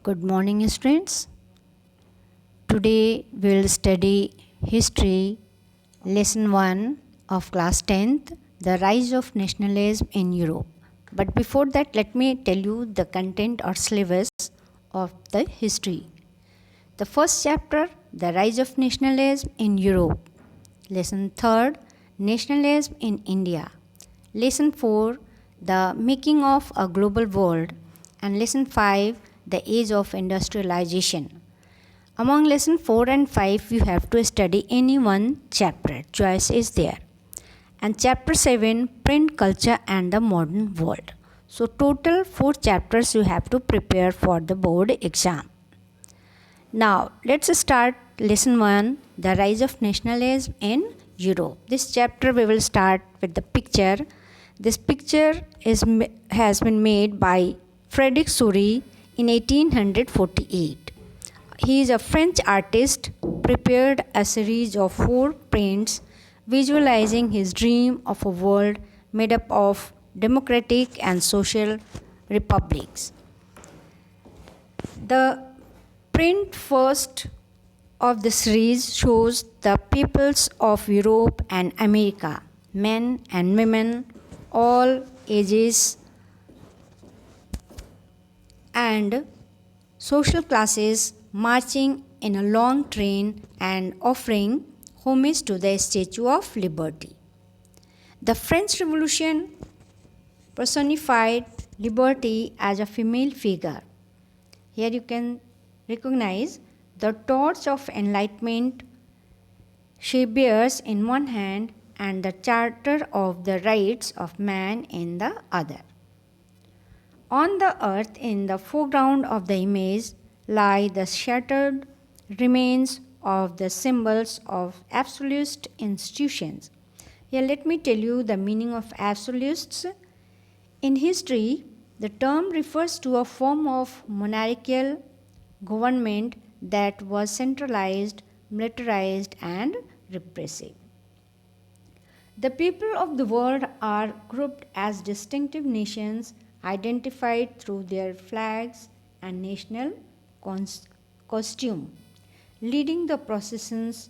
Good morning, students. Today we'll study History, Lesson 1 of Class 10th, The Rise of Nationalism in Europe. But before that, let me tell you the content or syllabus of the history. The first chapter, The Rise of Nationalism in Europe. Lesson 3rd, Nationalism in India. Lesson 4, The Making of a Global World. And Lesson 5, The Age of Industrialization. Among Lesson 4 and 5, you have to study any one chapter. Choice is there. And Chapter 7, Print Culture and the Modern World. So total 4 chapters you have to prepare for the board exam. Now, let's start Lesson 1, The Rise of Nationalism in Europe. This chapter we will start with the picture. This picture has been made by Frédéric Soury in 1848. He is a French artist, prepared a series of 4 prints visualizing his dream of a world made up of democratic and social republics. The print first of the series shows the peoples of Europe and America, men and women, all ages and social classes marching in a long train and offering homage to the Statue of Liberty. The French Revolution personified liberty as a female figure. Here you can recognize the torch of enlightenment she bears in one hand and the charter of the rights of man in the other. On the earth, in the foreground of the image, lie the shattered remains of the symbols of absolutist institutions. Here, let me tell you the meaning of absolutists. In history, the term refers to a form of monarchical government that was centralized, militarized, and repressive. The people of the world are grouped as distinctive nations identified through their flags and national costume, leading the processions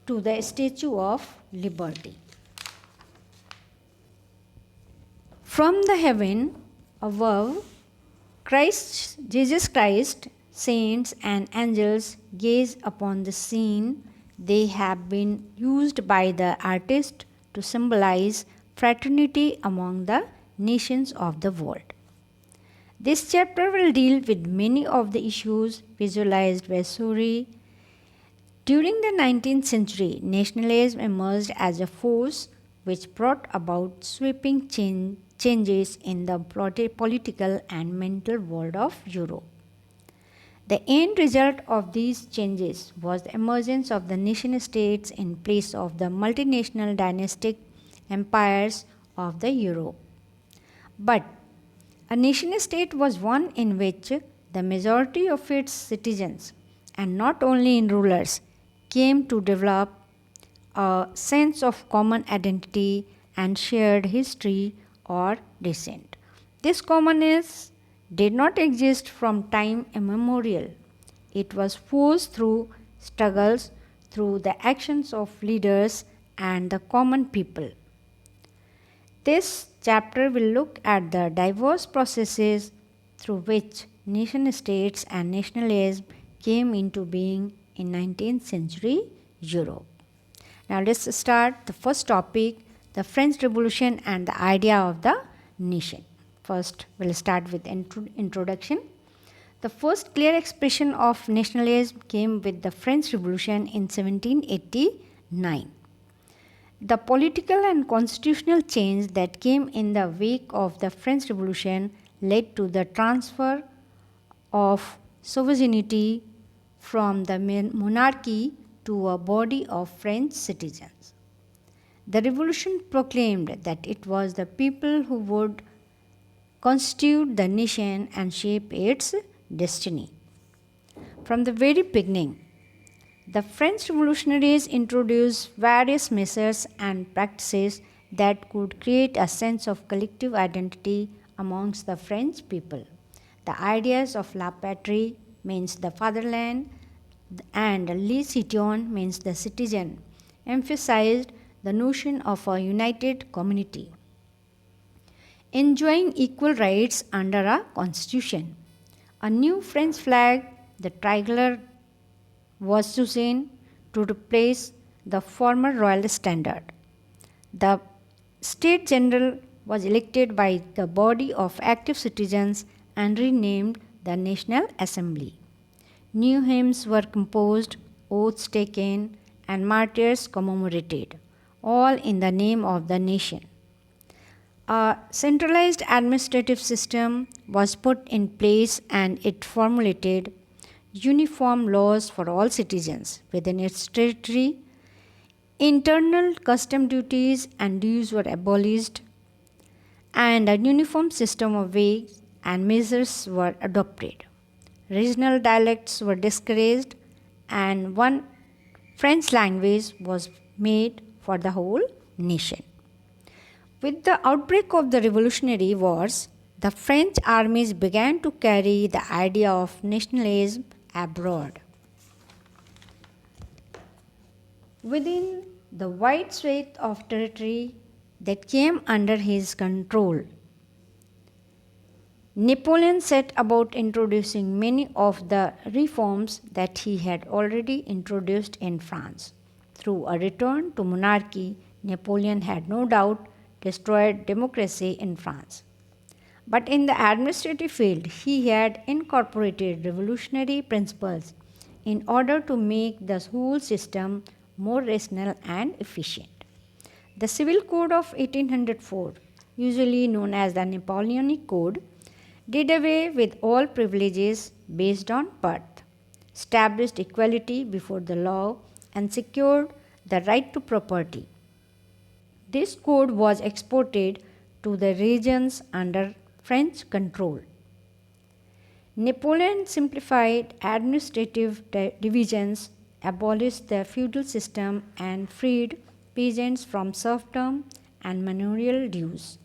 to the Statue of Liberty. From the heaven above, Jesus Christ, saints and angels gaze upon the scene. They have been used by the artist to symbolize fraternity among the nations of the world. This chapter will deal with many of the issues visualized by Soury. During the 19th century, nationalism emerged as a force which brought about sweeping changes in the political and mental world of Europe. The end result of these changes was the emergence of the nation-states in place of the multinational dynastic empires of the Europe. But a nation-state was one in which the majority of its citizens, and not only in rulers, came to develop a sense of common identity and shared history or descent. This commonness did not exist from time immemorial. It was forced through struggles, through the actions of leaders and the common people. This chapter will look at the diverse processes through which nation-states and nationalism came into being in 19th century Europe. Now let's start the first topic, the French Revolution and the idea of the nation. First, we'll start with introduction. The first clear expression of nationalism came with the French Revolution in 1789. The political and constitutional change that came in the wake of the French Revolution led to the transfer of sovereignty from the monarchy to a body of French citizens. The revolution proclaimed that it was the people who would constitute the nation and shape its destiny. From the very beginning, the French revolutionaries introduced various measures and practices that could create a sense of collective identity amongst the French people. The ideas of la patrie means the fatherland and le citoyen means the citizen, emphasized the notion of a united community, enjoying equal rights under a constitution. A new French flag, the tricolor, was chosen to replace the former royal standard. The State General was elected by the body of active citizens and renamed the National Assembly. New hymns were composed, oaths taken, and martyrs commemorated, all in the name of the nation. A centralized administrative system was put in place and it formulated uniform laws for all citizens within its territory. Internal custom duties and dues were abolished, and a uniform system of weights and measures were adopted. Regional dialects were discouraged, and one French language was made for the whole nation. With the outbreak of the Revolutionary Wars, the French armies began to carry the idea of nationalism abroad. Within the wide swath of territory that came under his control, Napoleon set about introducing many of the reforms that he had already introduced in France. Through a return to monarchy, Napoleon had no doubt destroyed democracy in France. But in the administrative field, he had incorporated revolutionary principles in order to make the whole system more rational and efficient. The Civil Code of 1804, usually known as the Napoleonic Code, did away with all privileges based on birth, established equality before the law, and secured the right to property. This code was exported to the regions under French control. Napoleon simplified administrative divisions, abolished the feudal system, and freed peasants from serfdom and manorial dues.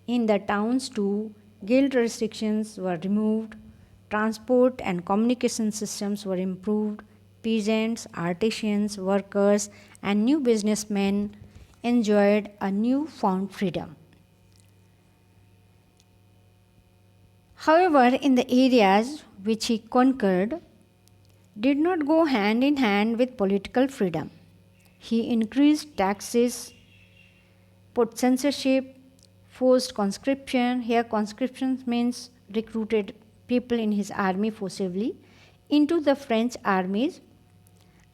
In the towns, too, guild restrictions were removed, transport and communication systems were improved, peasants, artisans, workers, and new businessmen enjoyed a new-found freedom. However, in the areas which he conquered did not go hand in hand with political freedom. He increased taxes, put censorship, forced conscription. Here, conscription means recruited people in his army forcibly into the French armies,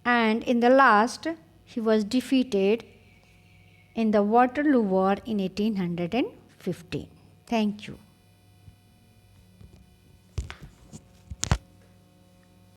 and in the last, he was defeated in the Waterloo War in 1815. Thank you.